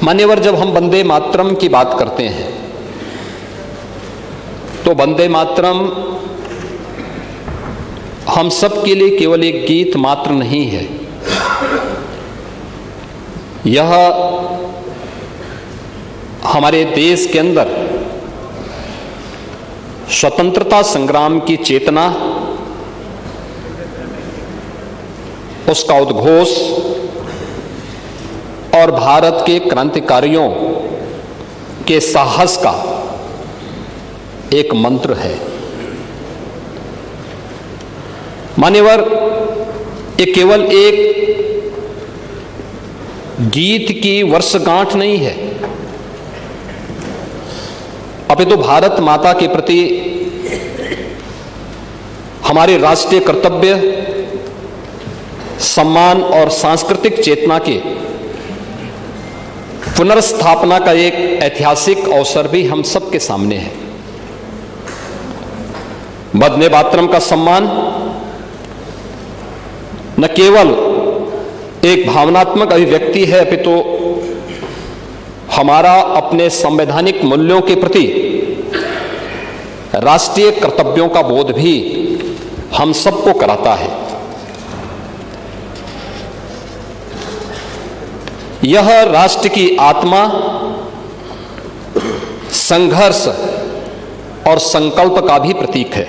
मान्यवर, जब हम वंदे मातरम की बात करते हैं तो वंदे मातरम हम सब के लिए केवल एक गीत मात्र नहीं है। यह हमारे देश के अंदर स्वतंत्रता संग्राम की चेतना, उसका उद्घोष और भारत के क्रांतिकारियों के साहस का एक मंत्र है। मान्यवर, ये केवल एक गीत की वर्षगांठ नहीं है, अपितु भारत माता के प्रति हमारे राष्ट्रीय कर्तव्य, सम्मान और सांस्कृतिक चेतना के पुनर्स्थापना का एक ऐतिहासिक अवसर भी हम सबके सामने है। वंदे मातरम का सम्मान न केवल एक भावनात्मक अभिव्यक्ति है, अपितु हमारा अपने संवैधानिक मूल्यों के प्रति राष्ट्रीय कर्तव्यों का बोध भी हम सबको कराता है। यह राष्ट्र की आत्मा, संघर्ष और संकल्प का भी प्रतीक है।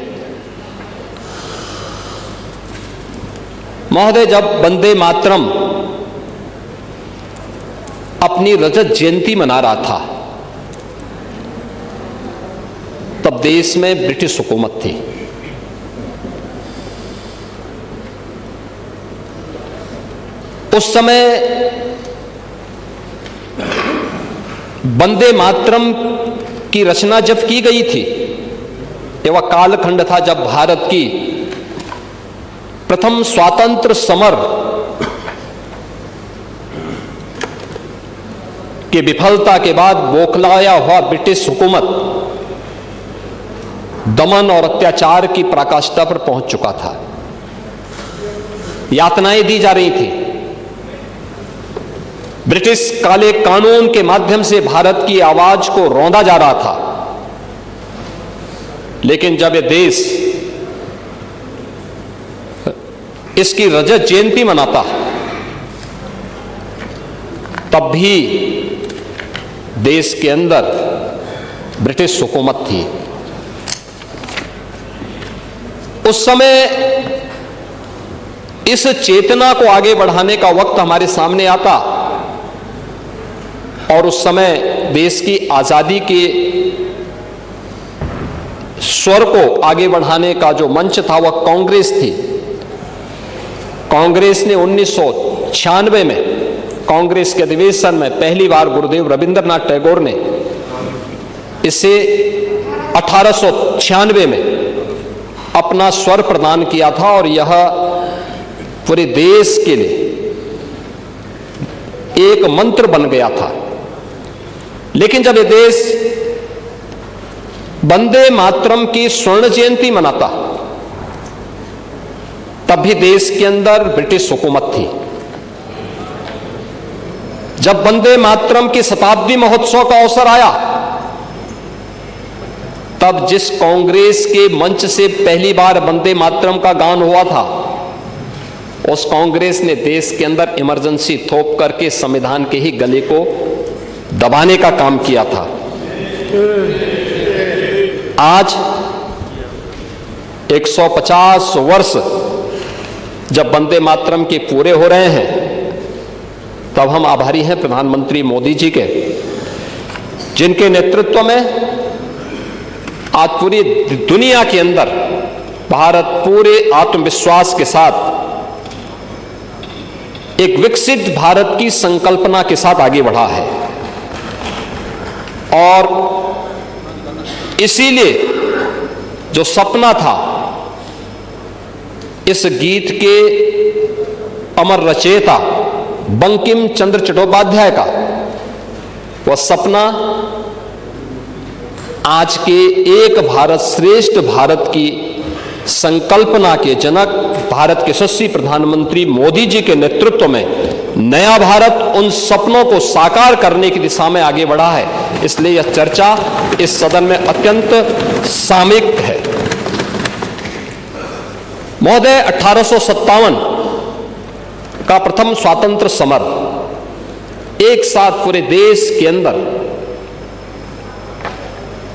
महोदय, जब वंदे मातरम अपनी रजत जयंती मना रहा था तब देश में ब्रिटिश हुकूमत थी। उस समय वंदे मातरम की रचना जब की गई थी, यह कालखंड था जब भारत की प्रथम स्वातंत्र समर की विफलता के बाद बौखलाया हुआ ब्रिटिश हुकूमत दमन और अत्याचार की पराकाष्ठा पर पहुंच चुका था। यातनाएं दी जा रही थी। ब्रिटिश काले कानून के माध्यम से भारत की आवाज को रौंदा जा रहा था। लेकिन जब यह देश इसकी रजत जयंती मनाता तब भी देश के अंदर ब्रिटिश हुकूमत थी। उस समय इस चेतना को आगे बढ़ाने का वक्त हमारे सामने आता और उस समय देश की आजादी के स्वर को आगे बढ़ाने का जो मंच था वह कांग्रेस थी। कांग्रेस ने 1996 में कांग्रेस के अधिवेशन में पहली बार गुरुदेव रविंद्रनाथ टैगोर ने इसे 1896 में अपना स्वर प्रदान किया था और यह पूरे देश के लिए एक मंत्र बन गया था। लेकिन जब यह देश वंदे मातरम की स्वर्ण जयंती मनाता तब भी देश के अंदर ब्रिटिश हुकूमत थी। जब वंदे मातरम की शताब्दी महोत्सव का अवसर आया तब जिस कांग्रेस के मंच से पहली बार वंदे मातरम का गान हुआ था उस कांग्रेस ने देश के अंदर इमरजेंसी थोप करके संविधान के ही गले को दबाने का काम किया था। आज 150 वर्ष जब वंदे मातरम के पूरे हो रहे हैं तब हम आभारी हैं प्रधानमंत्री मोदी जी के, जिनके नेतृत्व में आज पूरी दुनिया के अंदर भारत पूरे आत्मविश्वास के साथ एक विकसित भारत की संकल्पना के साथ आगे बढ़ा है। और इसीलिए जो सपना था इस गीत के अमर रचयिता बंकिम चंद्र चट्टोपाध्याय का, वह सपना आज के एक भारत श्रेष्ठ भारत की संकल्पना के जनक भारत के यशस्वी प्रधानमंत्री मोदी जी के नेतृत्व में नया भारत उन सपनों को साकार करने की दिशा में आगे बढ़ा है। इसलिए यह चर्चा इस सदन में अत्यंत सामयिक है। महोदय, 1857 का प्रथम स्वातंत्र समर एक साथ पूरे देश के अंदर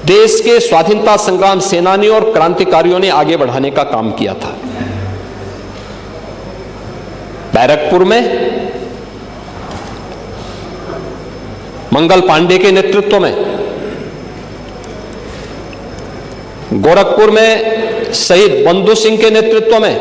देश के स्वाधीनता संग्राम सेनानियों और क्रांतिकारियों ने आगे बढ़ाने का काम किया था। बैरकपुर में मंगल पांडे के नेतृत्व में, गोरखपुर में शहीद बंधु सिंह के नेतृत्व में,